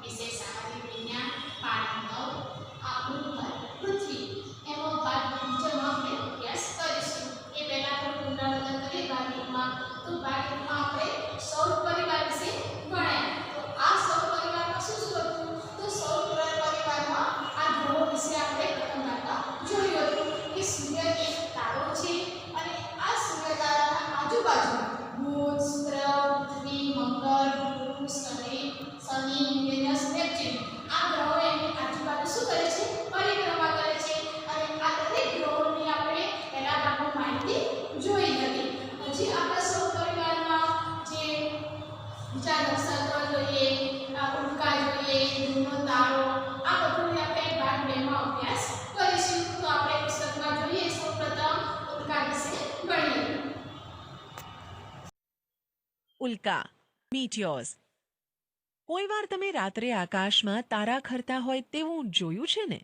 વિશે સામાજિક વિજ્ઞાન પાઠ 9 આપણું ઘર પૃથ્વી એનો ભાગ નીચેનો આપણે અભ્યાસ કરીશું. એ પહેલા આપણે પુનરાવર્તન કરીએ ભાગ 1 માં. તો ભાગ 1 માં આપણે સૌર પરિવાર વિશે ભણ્યા. તો આ સૌર પરિવારમાં શું શું હતું? તો સૌર પરિવારમાં આ ગ્રહો વિશે આપણે પ્રથમ ભાગમાં જોયું હતું કે સૂર્ય એક તારો છે અને આ સૂર્ય તારાના આજુબાજુ બુધ, શુક્ર, પૃથ્વી, મંગળ, ગુરુ, શનિ, યુરેનસ, નેપચ્યુન આ ગ્રહો એની આજુબાજુ શું કરે છે? પરિક્રમા કરે છે. અને આ દરેક ગ્રહોની આપણે પહેલા ભાગમાં માહિતી જોઈ હતી. પછી આપણા સૌર પરિવારમાં જે બીજા નક્ષત્રો જોઈએ, આ ઉલ્કા જોઈએ, ધ્રુવનો તારો, આ બધું આપણે ભાગ 2 માં અભ્યાસ કરીશું. તો આપણે પુસ્તકમાં જોઈએ સૌપ્રથમ ઉલ્કા વિશે ભણીએ. ઉલ્કા, મીટિયોર્સ. કોઈ વાર તમે રાત્રે આકાશમાં તારા ખરતા હોય તેવું જોયું છે ને?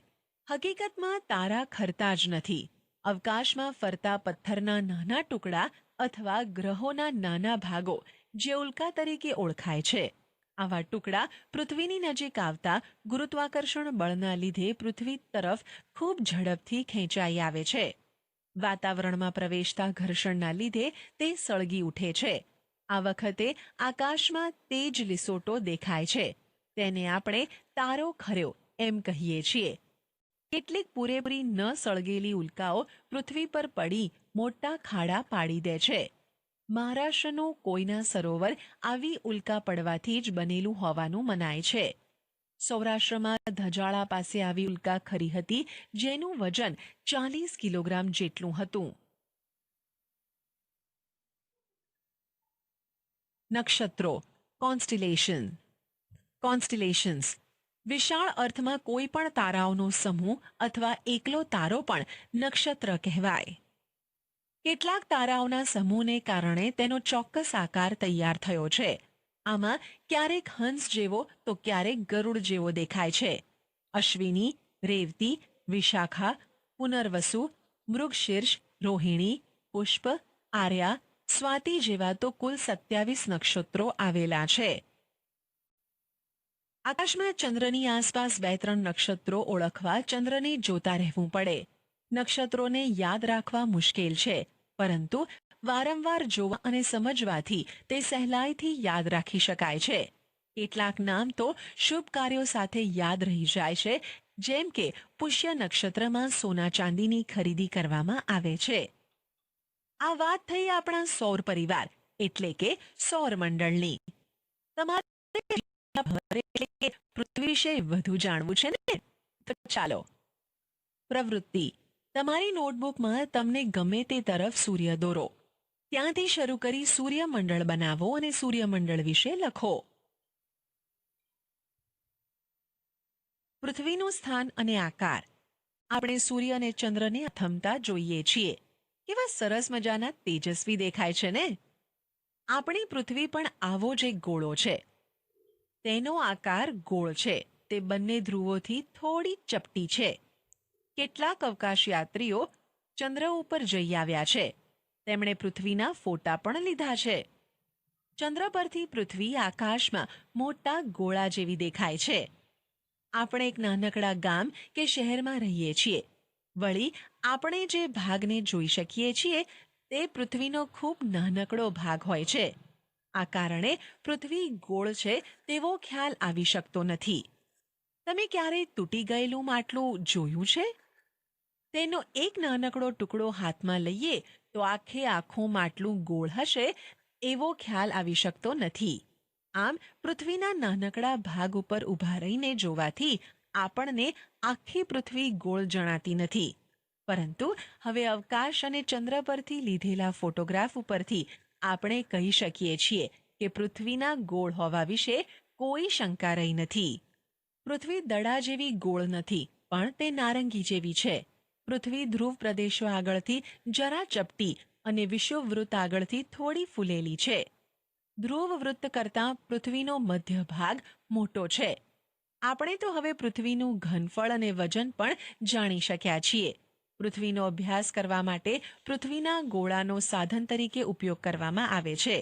હકીકતમાં તારા ખરતા જ નથી. અવકાશમાં ફરતા પથ્થરના નાના ટુકડા અથવા ગ્રહોના નાના ભાગો જે ઉલ્કા તરીકે ઓળખાય છે. આવા ટુકડા પૃથ્વીની નજીક આવતા ગુરુત્વાકર્ષણ બળના લીધે પૃથ્વી તરફ ખૂબ ઝડપથી ખેંચાઈ આવે છે. વાતાવરણમાં પ્રવેશતા ઘર્ષણના લીધે તે સળગી ઉઠે છે. આ વખતે આકાશમાં તેજ લીસોટો દેખાય છે. તેને આપણે તારો ખર્યો એમ કહીએ છીએ. કેટલીક પૂરેપૂરી ન સળગેલી ઉલ્કાઓ પૃથ્વી પર પડી મોટા ખાડા પાડી દે છે. મહારાષ્ટ્રનું કોયના સરોવર આવી ઉલ્કા પડવાથી જ બનેલું હોવાનું મનાય છે. સૌરાષ્ટ્રમાં ધજાળા પાસે આવી ઉલ્કા ખરી હતી જેનું વજન 40 કિલોગ્રામ જેટલું હતું. નક્ષત્રો, કોન્સ્ટિલેશન્સ. વિશાળ અર્થમાં કોઈ પણ તારાઓનો સમૂહ અથવા એકલો તારો પણ નક્ષત્ર કહેવાય. કેટલાક તારાઓના સમૂહને કારણે તેનો ચોક્કસ આકાર તૈયાર થયો છે. આમાં ક્યારેક હંસ જેવો તો ક્યારેક ગરુડ જેવો દેખાય છે. અશ્વિની, રેવતી, વિશાખા, પુનર્વસુ, મૃગશીર્ષ, રોહિણી, પુષ્પ, આર્યા, સ્વાતિ જેવા તો કુલ 27 નક્ષત્રો આવેલા છે. આકાશમાં ચંદ્રની આસપાસ 2-3 નક્ષત્રો ઓળખવા ચંદ્રને જોતા રહેવું પડે. નક્ષત્રોને યાદ રાખવા મુશ્કેલ છે, પરંતુ વારંવાર જોવા અને સમજવાથી તે સહેલાઈથી યાદ રાખી શકાય છે. કેટલાક નામ તો શુભ કાર્યો સાથે યાદ રહી જાય છે, જેમ કે પુષ્ય નક્ષત્રમાં સોના ચાંદીની ખરીદી કરવામાં આવે છે. આ વાત થઈ આપણા સૌર પરિવાર એટલે કે સૌરમંડળની. તમારે પૃથ્વી વિશે વધુ જાણવું છે ને? તો ચાલો. પ્રવૃત્તિ. તમારી નોટબુકમાં તમને ગમે તે તરફ સૂર્ય દોરો. ત્યાંથી શરૂ કરી સૂર્યમંડળ બનાવો અને સૂર્યમંડળ વિશે લખો. પૃથ્વીનું સ્થાન અને આકાર. આપણે સૂર્ય અને ચંદ્રને થમતા જોઈએ છીએ. કેવા સરસ મજાના તેજસ્વી દેખાય છે ને? આપણી પૃથ્વી પણ આવો જ એક ગોળો છે. તેનો આકાર ગોળ છે. તે બંને ધ્રુવોથી થોડી ચપટી છે. કેટલાક અવકાશયાત્રીઓ ચંદ્ર ઉપર જઈ આવ્યા છે. તેમણે પૃથ્વીના ફોટા પણ લીધા છે. ચંદ્ર પરથી પૃથ્વી આકાશમાં મોટા ગોળા જેવી દેખાય છે. આપણે એક નાનકડા ગામ કે શહેરમાં રહીએ છીએ. વળી આપણે જે ભાગને જોઈ શકીએ છીએ તે પૃથ્વીનો ખૂબ નાનકડો ભાગ હોય છે. આ કારણે પૃથ્વી ગોળ છે તેવો ખ્યાલ આવી શકતો નથી. તમે ક્યારેય તૂટી ગયેલું માટલું જોયું છે? તેનો એક નાનકડો ટુકડો હાથમાં લઈએ તો આખે આખું માટલું ગોળ હશે એવો ખ્યાલ આવી શકતો નથી. આમ પૃથ્વીના નાનકડા ભાગ ઉપર ઊભા રહીને જોવાથી આપણને આખી પૃથ્વી ગોળ જણાતી નથી. પરંતુ હવે અવકાશ અને ચંદ્ર પરથી લીધેલા ફોટોગ્રાફ ઉપરથી આપણે કહી શકીએ છીએ કે પૃથ્વીના ગોળ હોવા વિશે કોઈ શંકા રહી નથી. પૃથ્વી દડા જેવી ગોળ નથી, પણ તે નારંગી જેવી છે. પૃથ્વી ધ્રુવ પ્રદેશો આગળથી જરા ચપટી અને વિષુવવૃત્ત આગળથી થોડી ફૂલેલી છે. ધ્રુવ વૃત્ત કરતાં પૃથ્વીનો મધ્ય ભાગ મોટો છે. આપણે તો હવે પૃથ્વીનું ઘનફળ અને વજન પણ જાણી શક્યા છીએ. પૃથ્વીનો અભ્યાસ કરવા માટે પૃથ્વીના ગોળાનો સાધન તરીકે ઉપયોગ કરવામાં આવે છે.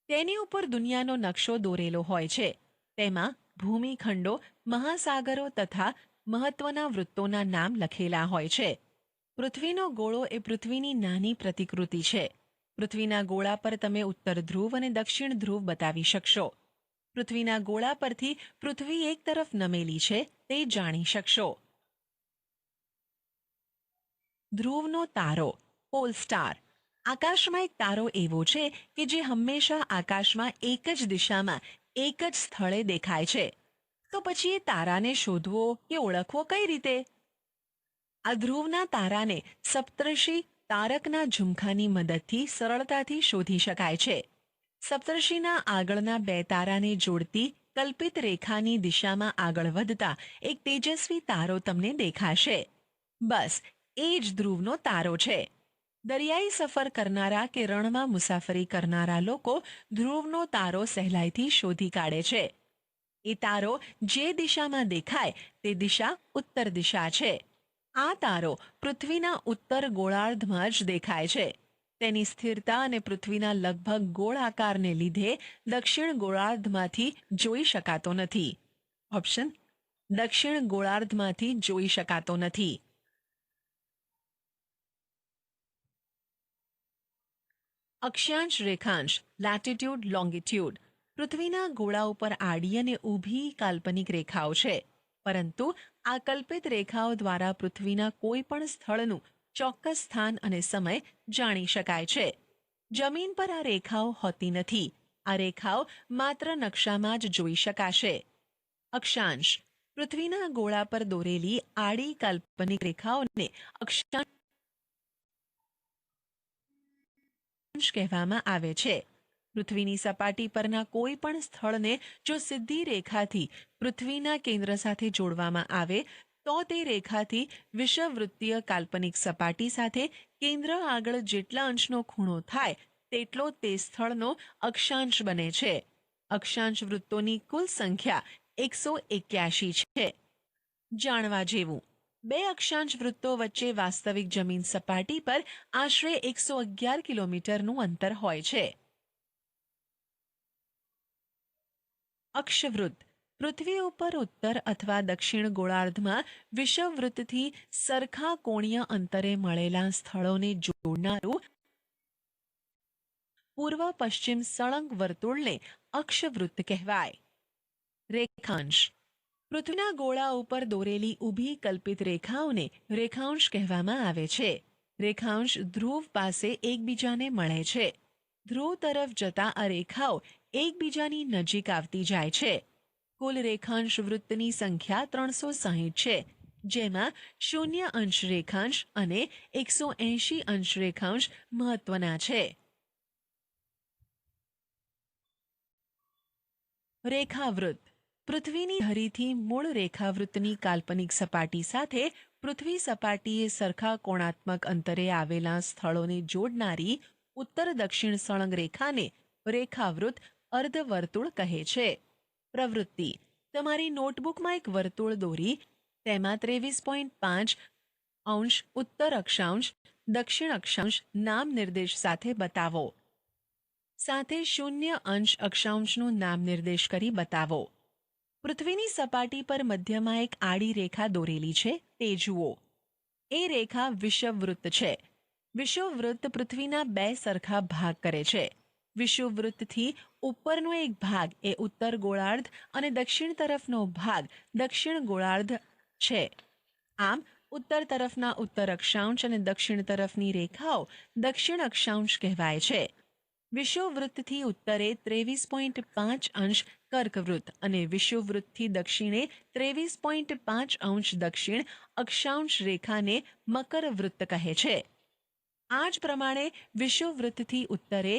તેની ઉપર દુનિયાનો નકશો દોરેલો હોય છે. તેમાં ભૂમિખંડો, મહાસાગરો તથા મહત્વના વૃત્તોના નામ લખેલા હોય છે. પૃથ્વીનો ગોળો એ પૃથ્વીની નાની પ્રતિકૃતિ છે. પૃથ્વીના ગોળા પર તમે ઉત્તર ધ્રુવ અને દક્ષિણ ધ્રુવ બતાવી શકશો. પૃથ્વીના ગોળા પરથી પૃથ્વી એક તરફ નમેલી છે તે જાણી શકશો. ધ્રુવનો તારો, પોલ સ્ટાર. આકાશમાં એક તારો એવો છે કે જે હંમેશા આકાશમાં એક જ દિશામાં એક જ સ્થળે દેખાય છે. તો પછી એ તારાને શોધવો કે ઓળખવો કઈ રીતે? આ ધ્રુવના તારાને સપ્તર્ષિ તારકના ઝુમખાની મદદથી સરળતાથી શોધી શકાય છે. સપ્તર્ષિના આગળના બે તારાને જોડતી કલ્પિત રેખાની દિશામાં આગળ વધતા એક તેજસ્વી તારો તમને દેખાશે. બસ એ જ ધ્રુવનો તારો છે. દરિયાઈ સફર કરનારા કે રણમાં મુસાફરી કરનારા લોકો ધ્રુવનો તારો સહેલાઈથી શોધી કાઢે છે. એ તારો જે દિશામાં દેખાય તે દિશા ઉત્તર દિશા છે. આ તારો પૃથ્વીના ઉત્તર ગોળાર્ધમાં જ દેખાય છે. તેની સ્થિરતા અને પૃથ્વીના લગભગ ગોળ આકારને લીધે દક્ષિણ ગોળાર્ધમાંથી જોઈ શકાતો નથી. ઓપ્શન: દક્ષિણ ગોળાર્ધમાંથી જોઈ શકાતો નથી. અક્ષાંશ રેખાંશ, લેટિટ્યુડ લોંગિટ્યુડ. પૃથ્વીના ગોળા ઉપર આડી અને ઊભી કાલ્પનિક રેખાઓ છે, પરંતુ આ કલ્પિત રેખાઓ દ્વારા પૃથ્વીના કોઈ પણ સ્થળનું ચોક્કસ સ્થાન અને સમય જાણી શકાય છે. જમીન પર આ રેખાઓ હોતી નથી. આ રેખાઓ માત્ર નકશામાં જ જોઈ શકાશે. અક્ષાંશ. પૃથ્વીના ગોળા પર દોરેલી આડી કાલ્પનિક રેખાઓને અક્ષાંશ કહેવામાં આવે છે. પૃથ્વીની સપાટી પરના કોઈ પણ સ્થળને જો સીધી રેખાથી પૃથ્વીના કેન્દ્ર સાથે જોડવામાં આવે તો તે રેખાથી વિષુવવૃત્તીય કાલ્પનિક સપાટી સાથે કેન્દ્ર આગળ જેટલા અંશનો ખૂણો થાય તેટલો તે સ્થળનો અક્ષાંશ બને છે. અક્ષાંશ વૃત્તોની કુલ સંખ્યા 181 છે. જાણવા જેવું: બે અક્ષાંશ વૃત્તો વચ્ચે વાસ્તવિક જમીન સપાટી પર આશરે 111 કિલોમીટરનું અંતર હોય છે. અક્ષવૃત્ત. પૃથ્વી ઉપર ઉત્તર અથવા દક્ષિણ ગોળાર્ધમાં વિષુવવૃત્તથી સરખા કોણીય અંતરે મળેલા સ્થળોને જોડનારું પૂર્વ પશ્ચિમ સળંગ વર્તુળને અક્ષવૃત્ત કહેવાય. રેખાંશ. પૃથ્વીના ગોળા ઉપર દોરેલી ઊભી કલ્પિત રેખાઓને રેખાંશ કહેવામાં આવે છે. રેખાંશ ધ્રુવ પાસે એકબીજાને મળે છે. ધ્રુવ તરફ જતા આ રેખાઓ એકબીજાની નજીક આવતી જાય છે. કુલ રેખાંશ વૃત્તની સંખ્યા 360 છે, જેમાં 0 અંશ રેખાંશ અને 180 અંશ રેખાંશ મહત્વના છે. રેખાવૃત્ત. પૃથ્વીની ધરીથી મૂળ રેખાવૃત્તની કાલ્પનિક સપાટી સાથે પૃથ્વી સપાટીએ સરખા કોણાત્મક અંતરે આવેલા સ્થળોને જોડનારી ઉત્તર દક્ષિણ સળંગ રેખાને રેખાવૃત્ત અર્ધવર્તુળ કહે છે. પ્રવૃત્તિ. તમારી નોટબુકમાં એક વર્તુળ દોરી તેમાં 23.5 અંશ ઉત્તર અક્ષાંશ, દક્ષિણ અક્ષાંશ નામ નિર્દેશ સાથે બતાવો. સાથે 0 અંશ અક્ષાંશનું નામ નિર્દેશ કરી બતાવો. પૃથ્વીની સપાટી પર મધ્યમાં એક આડી રેખા દોરેલી છે તે જુઓ. એ રેખા વિષુવવૃત્ત છે. વિષુવવૃત્ત પૃથ્વીના 2 સરખા ભાગ કરે છે. વિષુવવૃત્તથી ઉપરનો એક ભાગ એ ઉત્તર ગોળાર્ધ અને દક્ષિણ તરફનો ભાગ દક્ષિણ ગોળાર્ધ છે. આમ ઉત્તર તરફના ઉત્તર અક્ષાંશ અને દક્ષિણ તરફની રેખાઓ દક્ષિણ અક્ષાંશ કહેવાય છે. વિષુવવૃત્તથી ઉત્તરે 23.5 અંશ કર્કવૃત્ત અને વિષુવવૃત્તથી દક્ષિણે 23.5 અંશ દક્ષિણ અક્ષાંશ રેખાને મકરવૃત્ત કહે છે. આ જ પ્રમાણે વિષુવવૃત્તથી ઉત્તરે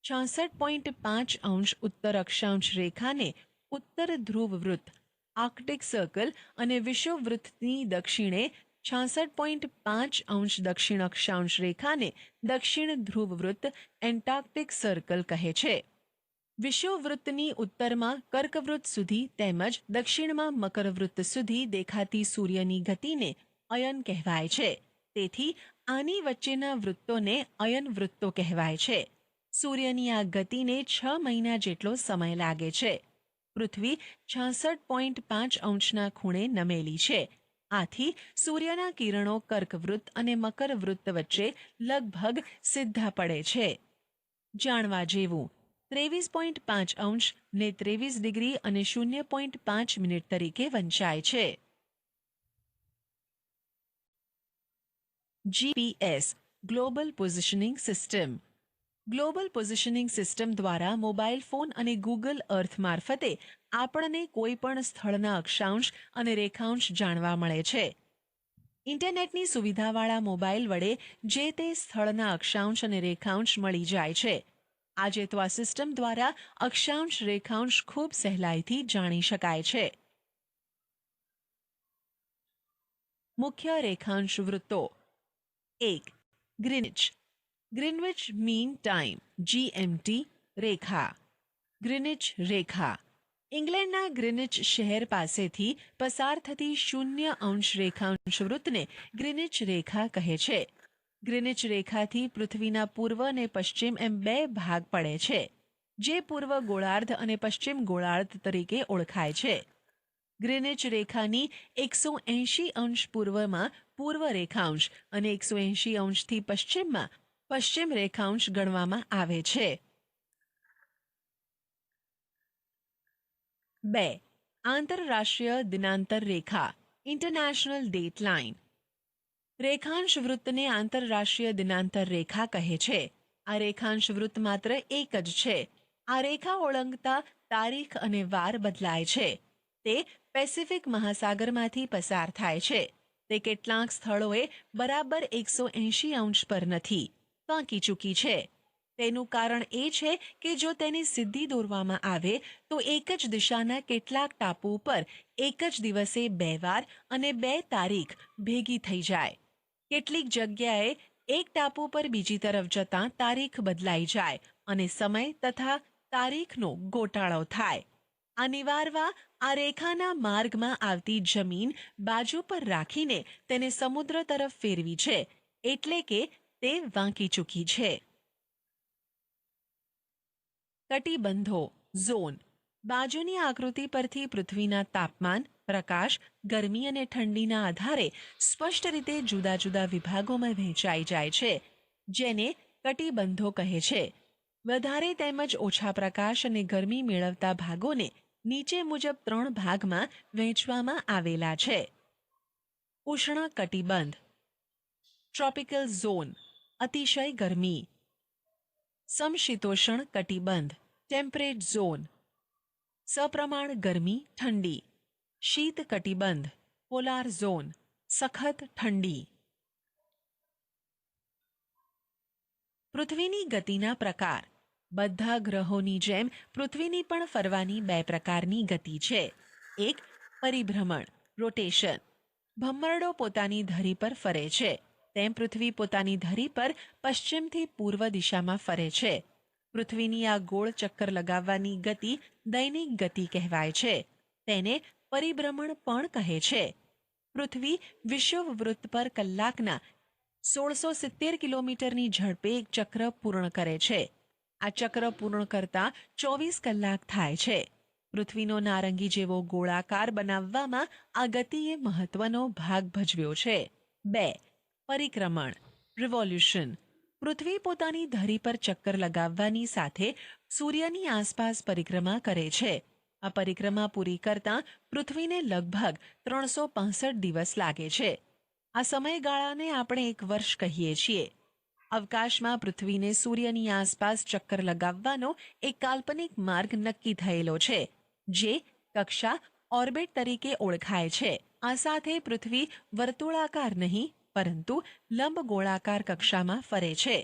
66.5 અંશ ઉત્તર અક્ષાંશ રેખાને ઉત્તર ધ્રુવ વૃત્ત આર્કટિક સર્કલ અને વિષુવવૃત્તની દક્ષિણે 66.5 અંશ દક્ષિણ અક્ષાંશ રેખાને દક્ષિણ ધ્રુવ વૃત્ત એન્ટાર્કટિક સર્કલ કહે છે. વિષુવવૃત્તની ઉત્તરમાં કર્કવૃત્ત સુધી તેમજ દક્ષિણમાં મકરવૃત્ત સુધી દેખાતી સૂર્યની ગતિને અયન કહેવાય છે. તેથી આની વચ્ચેના વૃત્તોને અયન વૃત્તો કહેવાય છે. સૂર્યની આ ગતિને 6 મહિના જેટલો સમય લાગે છે. પૃથ્વી 66.5 અંશના ખૂણે નમેલી છે. આથી સૂર્યના કિરણો કર્કવૃત્ત અને મકરવૃત્ત વચ્ચે લગભગ સીધા પડે છે. જાણવા જેવું 23.5 અંશ ને 23 ડિગ્રી અને 0.5 મિનિટ તરીકે વંચાય છે. GPS global positioning system. Global positioning system દ્વારા મોબાઈલ ફોન અને ગૂગલ અર્થ મારફતે આપણને કોઈ પણ સ્થળના અક્ષાંશ અને રેખાંશ જાણવા મળે છે. ઇન્ટરનેટની સુવિધાવાળા મોબાઈલ વડે જે તે સ્થળના અક્ષાંશ અને રેખાંશ મળી જાય છે. આજે તો આ સિસ્ટમ દ્વારા અક્ષાંશ રેખાંશ ખૂબ સહેલાઈથી જાણી શકાય છે. મુખ્ય રેખાંશ વૃત્તો. 1. Greenwich. Greenwich mean time GMT રેખા. ગ્રીનિચ રેખા ઇંગ્લેન્ડના ગ્રીનિચ શહેર પાસેથી પસાર થતી 0 રેખાંશ વૃત્તને ગ્રીનિચ રેખા કહે છે. ગ્રીનિચ રેખાથી પૃથ્વીના પૂર્વ અને પશ્ચિમ એમ બે ભાગ પડે છે, જે પૂર્વ ગોળાર્ધ અને પશ્ચિમ ગોળાર્ધ તરીકે ઓળખાય છે. ગ્રીનિચ રેખાની 180 અંશ પૂર્વમાં પૂર્વ રેખાંશ અને 180 અંશથી પશ્ચિમમાં પશ્ચિમ રેખાંશ ગણવામાં આવે છે. 2. આંતરરાષ્ટ્રીય દિનાંતર રેખા ઇન્ટરનેશનલ ડેટ લાઇન. રેખાંશ વૃત્તને આંતરરાષ્ટ્રીય દિનાંતર રેખા કહે છે. આ રેખાંશ વૃત્ત માત્ર એક જ છે. આ રેખા ઓળંગતા તારીખ અને વાર બદલાય છે. તે પેસિફિક મહાસાગરમાંથી પસાર થાય છે. તે કેટલાક સ્થળોએ બરાબર 180 અંશ પર નથી, વાંકી ચૂકી છે. તેનું કારણ એ છે કે જો તેને સીધી દોરવામાં આવે તો એક જ દિશાના કેટલાક ટાપુ પર એક જ દિવસે 2 વાર અને 2 તારીખ ભેગી થઈ જાય. કેટલીક જગ્યાએ એક ટાપુ પર બીજી તરફ જતાં તારીખ બદલાઈ જાય અને સમય તથા તારીખનો ગોટાળો થાય. આ નિવારવા આ રેખાના માર્ગમાં આવતી જમીન બાજુ પર રાખીને તેને સમુદ્ર તરફ ફેરવી છે, એટલે કે તે વાંકી ચૂકી છે. કટિબંધો ઝોન. બાજુની આકૃતિ પરથી પૃથ્વીના તાપમાન, પ્રકાશ, ગરમી અને ઠંડીના આધારે સ્પષ્ટ રીતે જુદા જુદા વિભાગોમાં વહેંચાઈ જાય છે, જેને કટિબંધો કહે છે. વધારે તેમજ ઓછા પ્રકાશ અને ગરમી મેળવતા ભાગોને નીચે મુજબ 3 ભાગમાં વહેંચવામાં આવેલા છે. ઉષ્ણ કટિબંધ ટ્રોપિકલ ઝોન અતિશય ગરમી. સમશીતોષણ કટિબંધ ટેમ્પરેટ ઝોન સપ્રમાણ ગરમી ઠંડી. શીત કટિબંધ પોલાર ઝોન સખત ઠંડી. પૃથ્વીની ગતિના પ્રકાર. બધા ગ્રહોની જેમ પૃથ્વીની પણ ફરવાની 2 પ્રકારની ગતિ છે. એક પરિભ્રમણ રોટેશન. ભમરડો પોતાની ધરી પર ફરે છે તેમ પૃથ્વી પોતાની ધરી પર પશ્ચિમથી પૂર્વ દિશામાં ફરે છે. પૃથ્વીની આ ગોળ ચક્કર લગાવવાની ગતિ દૈનિક ગતિ કહેવાય છે. તેને પરિભ્રમણ પણ કહે છે. પૃથ્વી વિષુવવૃત્ત પર કલાકના 1670 કિલોમીટરની ઝડપે એક ચક્ર પૂર્ણ કરે છે. આ ચક્ર પૂર્ણ કરતા 24 કલાક થાય છે. પૃથ્વીનો નારંગી જેવો ગોળાકાર બનાવવામાં આ ગતિએ મહત્વનો ભાગ ભજવ્યો છે. 2. પરિક્રમણ રિવોલ્યુશન. પૃથ્વી પોતાની ધરી પર ચક્કર લગાવવાની સાથે સૂર્યની આસપાસ પરિક્રમા કરે છે. આ પરિક્રમા પૂરી કરતાં પૃથ્વીને લગભગ 365 દિવસ લાગે છે. આ સમયગાળાને આપણે એક વર્ષ કહીએ છીએ. અવકાશમાં પૃથ્વીને સૂર્યની આસપાસ ચક્કર લગાવવાનો એક કાલ્પનિક માર્ગ નક્કી થયેલો છે, જે કક્ષા ઓર્બિટ તરીકે ઓળખાય છે. આ સાથે પૃથ્વી વર્તુળાકાર નહીં પરંતુ લંબગોળાકાર કક્ષામાં ફરે છે.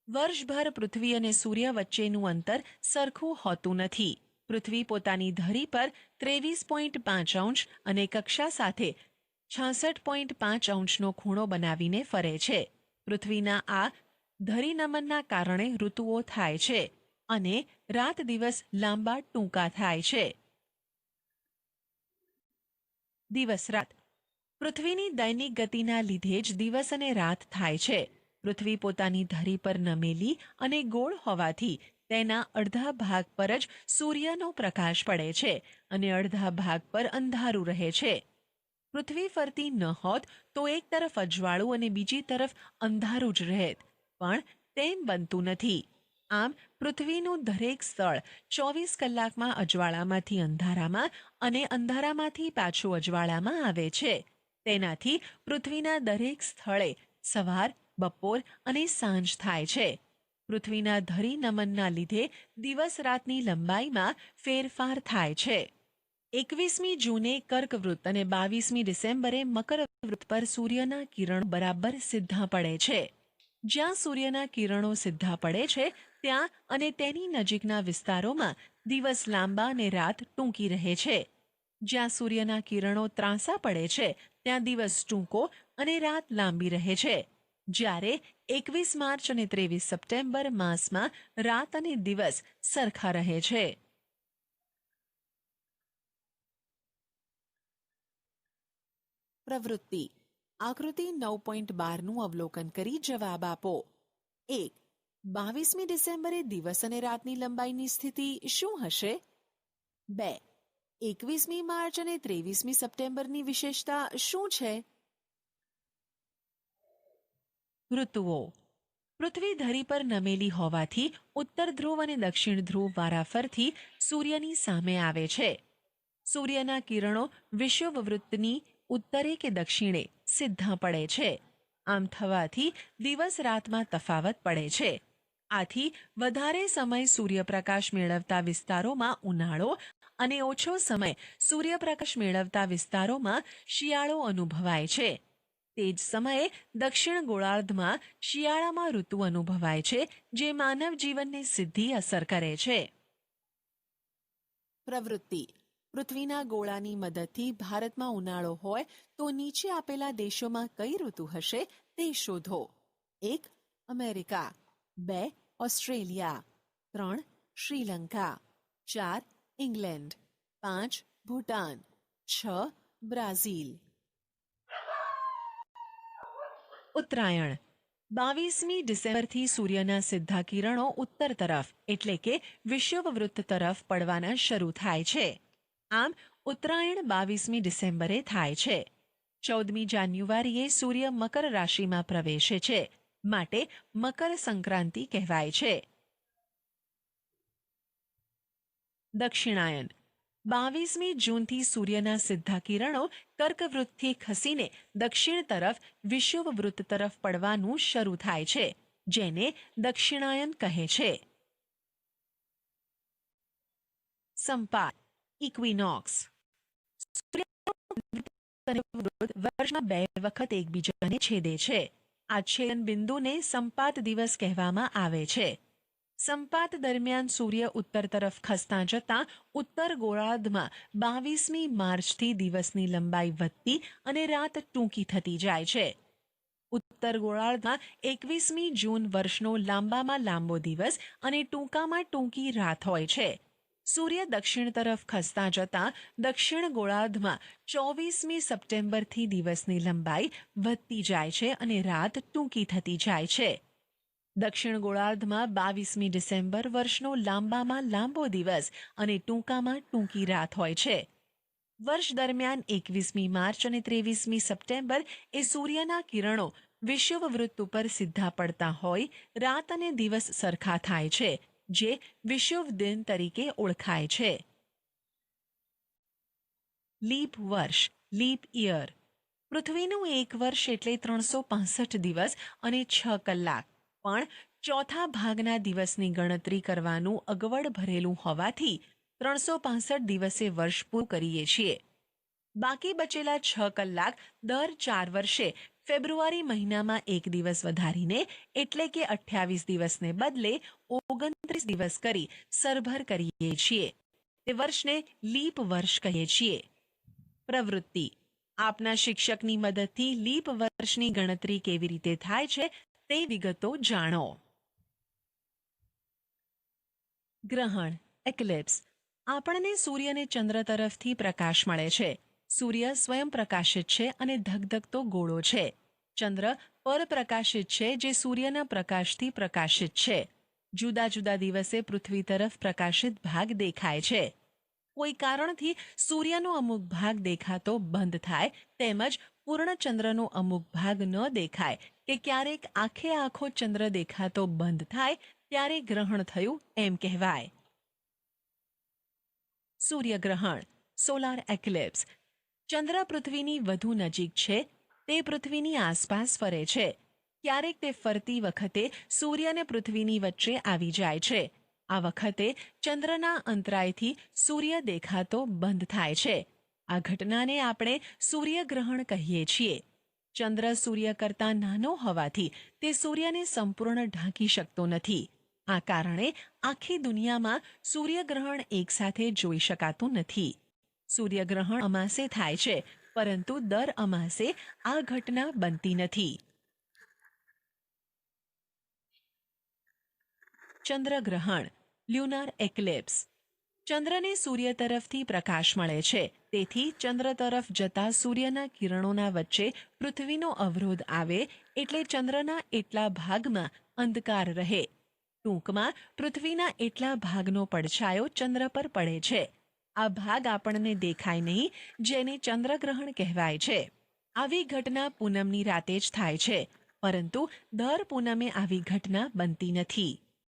વર્ષભર પૃથ્વી અને સૂર્ય વચ્ચેનું અંતર સરખું હોતું નથી. પૃથ્વી પોતાની ધરી પર 23.5 અંશ અને કક્ષા સાથે 66.5 અંશનો ખૂણો બનાવીને ફરે છે. પૃથ્વીના આ ધરીનમનના કારણે ઋતુઓ થાય છે અને રાત દિવસ લાંબા ટૂંકા થાય છે. દિવસ રાત. પૃથ્વીની દૈનિક ગતિના લીધે જ દિવસ અને રાત થાય છે. પૃથ્વી પોતાની ધરી પર નમેલી અને ગોળ હોવાથી તેના અડધા ભાગ પર જ સૂર્યનો પ્રકાશ પડે છે અને અડધા ભાગ પર અંધારું રહે છે. પૃથ્વી ફરતી ન હોત તો એક તરફ અજવાળું અને બીજી તરફ અંધારું જ રહેત, પણ તેમ બનતું નથી. આમ પૃથ્વીનું દરેક સ્થળ 24 કલાકમાં અજવાળામાંથી અંધારામાં અને અંધારામાંથી પાછું અજવાળામાં આવે છે. તેનાથી પૃથ્વીના દરેક સ્થળે સવાર, બપોર અને સાંજ થાય છે. પૃથ્વીના ધરી નમનના લીધે દિવસ રાતની લંબાઈમાં ફેરફાર થાય છે. 21મી જૂને કર્કવૃત અને 22મી ડિસેમ્બરે મકરવૃત પર સૂર્યના કિરણો બરાબર સીધા પડે છે. જ્યાં સૂર્યના કિરણો સીધા પડે છે ત્યાં અને તેની નજીકના વિસ્તારોમાં દિવસ લાંબા અને રાત ટૂંકી રહે છે. જ્યાં સૂર્યના કિરણો ત્રાંસા પડે છે ત્યાં દિવસ ટૂંકો અને રાત લાંબી રહે છે. જ્યારે 21 માર્ચ અને 23 સપ્ટેમ્બર માસમાં રાત અને દિવસ સરખા રહે છે. પ્રવૃત્તિ આકૃતિ 9.12નું અવલોકન કરી જવાબ આપો. 1. 22મી ડિસેમ્બરે દિવસ અને રાતની લંબાઈની સ્થિતિ શું હશે? 2. 21મી માર્ચ અને 23મી સપ્ટેમ્બરની વિશેષતા શું છે? ઋતુઓ. પૃથ્વી ધરી પર નમેલી હોવાથી ઉત્તર ધ્રુવ અને દક્ષિણ ધ્રુવ વારાફરથી સૂર્યની સામે આવે છે. સૂર્યના કિરણો વિષુવવૃત્તની ઉત્તરે કે દક્ષિણે સીધા પડે છે. આમ થવાથી દિવસ રાતમાં તફાવત પડે છે. આથી વધારે સમય સૂર્યપ્રકાશ મેળવતા વિસ્તારોમાં ઉનાળો અને ઓછો સમય સૂર્યપ્રકાશ મેળવતા વિસ્તારોમાં શિયાળો અનુભવાય છે. તે જ સમયે દક્ષિણ ગોળાર્ધમાં શિયાળામાં ઋતુ અનુભવાય છે, જે માનવ જીવનને સીધી અસર કરે છે. પ્રવૃત્તિ પૃથ્વીના ગોળાની મદદથી ભારતમાં ઉનાળો હોય તો નીચે આપેલા દેશોમાં કઈ ઋતુ હશે તે શોધો. 1. America. 2. Australia. 3. Sri Lanka. 4. England. 5. Bhutan. 6. Brazil. Uttarayan. 22મી ડિસેમ્બરથી સૂર્યના સીધા કિરણો ઉત્તર તરફ એટલે કે વિષુવવૃત્ત તરફ પડવાના શરૂ થાય છે. આમ ઉત્તરાયણ 22મી ડિસેમ્બરે થાય છે. 14મી જાન્યુઆરીએ સૂર્ય મકર રાશિમાં પ્રવેશે છે, માટે મકર સંક્રાંતિ કહેવાય છે. દક્ષિણાયન. 22મી જૂનથી સૂર્યના સીધા કિરણો કર્કવૃતથી ખસીને દક્ષિણ તરફ વિષુવવૃત્ત તરફ પડવાનું શરૂ થાય છે, જેને દક્ષિણાયન કહે છે. સંપાત ઇક્વિનોક્સ. વર્ષમાં 2 વખત એકબીજાને છેદે છે. આ છેદન બિંદુને સંપાત દિવસ કહેવામાં આવે છે. સંપાત દરમિયાન સૂર્ય ઉત્તર તરફ ખસતા જતાં ઉત્તર ગોળાર્ધમાં 22મી માર્ચથી દિવસની લંબાઈ વધતી અને રાત ટૂંકી થતી જાય છે. ઉત્તર ગોળાર્ધમાં 21મી જૂન વર્ષનો લાંબામાં લાંબો દિવસ અને ટૂંકામાં ટૂંકી રાત હોય છે. સૂર્ય દક્ષિણ તરફ ખસતા જતાં દક્ષિણ ગોળાર્ધમાં 24મી સપ્ટેમ્બરથી દિવસની લંબાઈ વધતી જાય છે અને રાત ટૂંકી થતી જાય છે. દક્ષિણ ગોળાર્ધમાં 22મી ડિસેમ્બર વર્ષનો લાંબામાં લાંબો દિવસ અને ટૂંકામાં ટૂંકી રાત હોય છે. વર્ષ દરમિયાન 21મી માર્ચ અને 23મી સપ્ટેમ્બર એ સૂર્યના કિરણો વિષુવવૃત્ત ઉપર સીધા પડતા હોય રાત અને દિવસ સરખા થાય છે, જે વિષુવ દિન તરીકે ઓળખાય છે. લીપ વર્ષ લીપ યર. પૃથ્વીનું એક વર્ષ એટલે 365 દિવસ અને 6 કલાક, પણ ચોથા ભાગના દિવસની ગણતરી કરવાનું અગવડ ભરેલું હોવાથી 365 દિવસે વર્ષ પૂરું કરીએ છીએ. બાકી બચેલા 6 કલાક દર 4 વર્ષે ફેબ્રુઆરી મહિનામાં એક દિવસ વધારીને એટલે કે 28 દિવસને બદલે 29 દિવસ કરી સરભર કરીએ છીએ. તે વર્ષને લીપ વર્ષ કહીએ છીએ. પ્રવૃત્તિ આપના શિક્ષકની મદદથી લીપ વર્ષની ગણતરી કેવી રીતે થાય છે તે વિગતો જાણો. ગ્રહણ એક્લિપ્સ. આપણને સૂર્ય અને ચંદ્ર તરફથી પ્રકાશ મળે છે. સૂર્ય સ્વયં પ્રકાશિત છે અને ધગધગતો ગોળો છે. ચંદ્ર પરપ્રકાશિત છે, જે સૂર્યના પ્રકાશથી પ્રકાશિત છે. જુદા જુદા દિવસે પૃથ્વી તરફ પ્રકાશિત ભાગ દેખાય છે. કોઈ કારણથી સૂર્યનો અમુક ભાગ દેખાતો બંધ થાય, તેમજ પૂર્ણચંદ્રનો અમુક ભાગ ન દેખાય કે ક્યારેક આખે આખો ચંદ્ર દેખાતો બંધ થાય ત્યારે ગ્રહણ થયું એમ કહેવાય. સૂર્યગ્રહણ, સોલાર એક્લિપ્સ. ચંદ્ર પૃથ્વીની વધુ નજીક છે, તે પૃથ્વીની આસપાસ ફરે છે. ક્યારેક તે ફરતી વખતે સૂર્ય અને પૃથ્વીની વચ્ચે આવી જાય છે. આ વખતે ચંદ્રના અંતરાયથી સૂર્ય દેખાતો બંધ થાય છે. આ ઘટનાને આપણે સૂર્યગ્રહણ કહીએ છીએ. ચંદ્ર સૂર્ય કરતાં નાનો હોવાથી તે સૂર્યને સંપૂર્ણ ઢાંકી શકતો નથી. આ કારણે આખી દુનિયામાં સૂર્યગ્રહણ એકસાથે જોઈ શકાતું નથી. સૂર્યગ્રહણ અમાસે થાય છે, પરંતુ દર અમાસે આ ઘટના બનતી નથી. ચંદ્રગ્રહણ, લ્યુનાર એક્લિપ્સ. ચંદ્રને સૂર્ય તરફથી પ્રકાશ મળે છે, તેથી ચંદ્ર તરફ જતા સૂર્યના કિરણોના વચ્ચે પૃથ્વીનો અવરોધ આવે એટલે ચંદ્રના એટલા ભાગમાં અંધકાર રહે. ટૂંકમાં પૃથ્વીના એટલા ભાગનો પડછાયો ચંદ્ર પર પડે છે. આ ભાગ આપણને દેખાય નહીં, જેને ચંદ્રગ્રહણ કહેવાય છે. આવી ઘટના પૂનમની રાતે જ થાય છે, પરંતુ દર પૂનમે આવી ઘટના બનતી નથી.